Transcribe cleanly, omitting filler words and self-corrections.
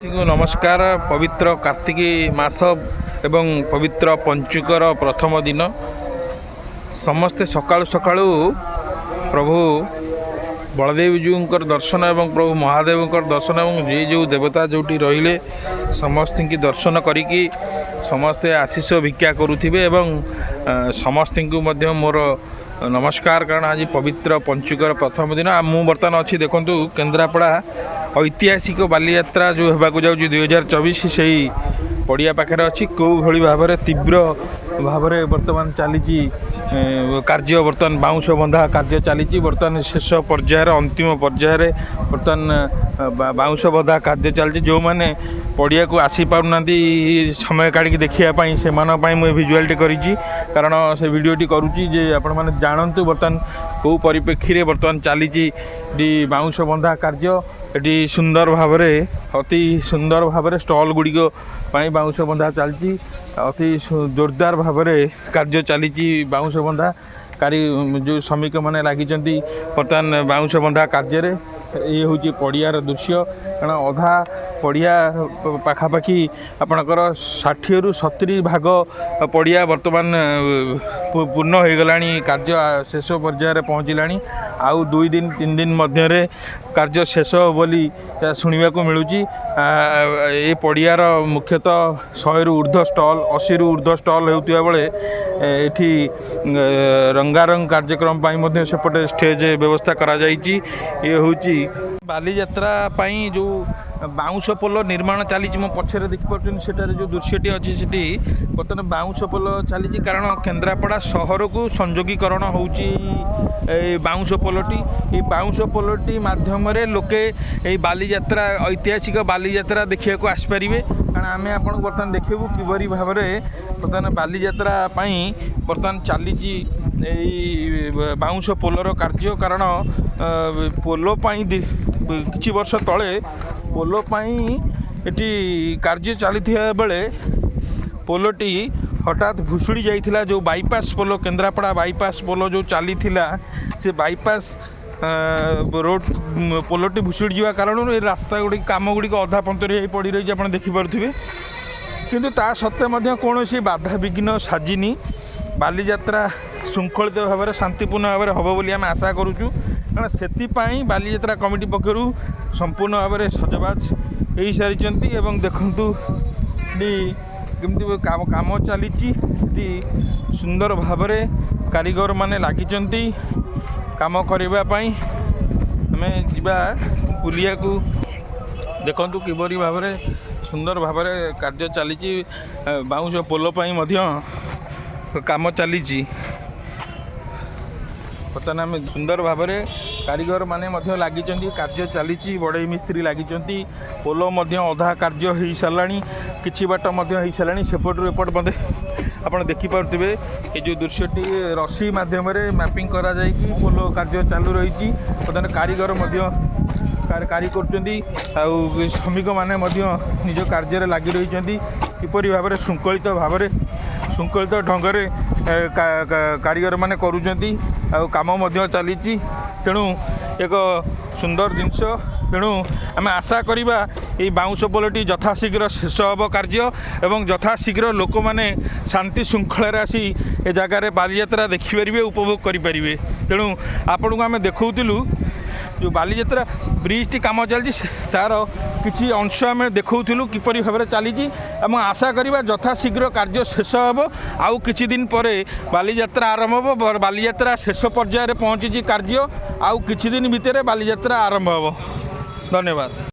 नमस्कार। पवित्र कार्तिकी मास एवं पवित्र पंचुकर प्रथम दिन समस्ते सकाळु सकाळु प्रभु बलदेव जीकर दर्शन एवं प्रभु महादेव दर्शन एवं जे जो देवता जोटी रहिले समस्त की दर्शन करिकी समस्ते आशीष भिक्षा करुथिबे एवं समस्त को मध्य मोर नमस्कार। कारण आज पवित्र पंचुकर प्रथम दिन मु बर्तमान अच्छी देखु केन्द्रापड़ा ऐतिहासिक बालीयात्रा जो होगा जाऊँ 2024 से पड़िया पाखे अच्छी कौ भली भाव में तीव्र भाव में बर्तमान चली कार्य बर्तमान बाउंश बंधा कार्य चली बर्तमान शेष पर्यायर अंतिम पर्यायर बर्तमान बाउंश बंधा कार्य चलती जो मैंने पड़िया को आसी पारना समय काढ़ी देखापी से मुझे भिजुआलटी करी कारण से भिडियोटी करुच्ची जे आपण मैंने जानतु बर्तमान कौ परिप्रेक्षी बर्तमान चली बाउंश बंधा कार्य एटी सुंदर भाव में अति सुंदर भाव में स्टल गुड़िक बाउंश बंधा चलती अति जोरदार भाव में कार्य चली बाउंश बंधा कारी जो श्रमिक मैंने लगी बर्तमान बाउंश बंधा कार्य ये हूँ पड़ियार दृश्य। कारण अधा पड़िया पाखापाखि आपणकर 60 ରୁ 70 भाग पड़िया बर्तमान पूर्ण हो गला कार्य शेष पर्यायर पहुँचला आउ 2 दिन 3 दिन मध्य कार्य शेष बोली शुणा को मिलूँ। ये पड़ियार मुख्यतः 100 ରୁ ऊर्ध्व स्टल 80 ରୁ ऊर्ध्व स्टल होता बेले ये रंगारंग कार्यक्रम सेपटे स्टेज व्यवस्था करा जाइछि। ये हूँ बालीयात्रा जो बाउंश पोल निर्माण चली पछरे देखिपुर से जो दृश्यटी अच्छी से बर्तमान बाउंश पोल चली कारण केन्द्रापड़ा सहर को संयोगीकरण हो बाउंश पोलटी ये बाउंश पोलटी माध्यम लोके बालीयात्रा ऐतिहासिक बालीयात्रा देखा आसपारे। कारण आम आपको बर्तमान देखू किपरि भाव में बर्तमान बालीयात्रा बर्तमान चली बाउंश पोलर कार्य। कारण पोल किछि वर्ष तले पोल ये कार्य चली बेले पोलटी हठात भुशुड़ी जाइथिला जो बाईपास पोल केन्द्रापड़ा बाईपास पोल जो चली से बाईपास रोड पोलटी भुशुड़ी जावा कारण रास्ता गुड़ी काम गुड़ी अधा पंतरी पड़ रही आप देखिपे किंतु ता सत्वे कौन बाधा विघ्न साजिनी बालीयात्रा श्रृंखलित भाव में शांतिपूर्ण भाव में हम बोली आम आशा करुचु। कारण से बालीयात्रा कमिटी पक्षर संपूर्ण भाव में सजबाज हो सारी देखु कमी काम चली सुंदर भाव में कारीगर माने लगी काम करने आम जा बुलिया को देखु किपरि भाव में सुंदर भाव में कार्य चली बाउंश पोल काम चली बर्तमान आम सुंदर भाव में कारीगर माने लगी कार्य चली बड़े मिस्त्री लगी पोल अधा कार्य हो सारा कि बाट हो सारा सेपटू एपट मध्य आप देखिपे ये जो दृश्यटी रसी मध्यम मैपिंग करा जाइकी पोल कार्य चालू रही बर्तमान कारीगर कार्य कर श्रमिक मैंने निज कार्य लगी रही किपरि भाव में शृंखलित ढंग से कारीगर माने करुचंती काम चली तेणु एक सुंदर जिनस। तेणु आम आशा करवा ये बाउंश पोलटी यथाशीघ्र शेष हम कार्य एवं यथाशीघ्र लोक मैंने शांति श्रृंखलार आसी ए जगार बालीयात्रा देखिपारे उपभोग करें। तेणु आपण को आम देखूलु जो बालीयात्रा ब्रिज टी काम चलती तार किसी अंश आम देखूलु किपरि भाव में चली आशा करवा यथाशीघ्र कार्य शेष हम आउ किछि दिन पर बालीयात्रा आरंभ हो बालीयात्रा शेष पर्यायर पहुँची कार्य आउ किछि दिन भितर बालीयात्रा आरंभ हो। धन्यवाद।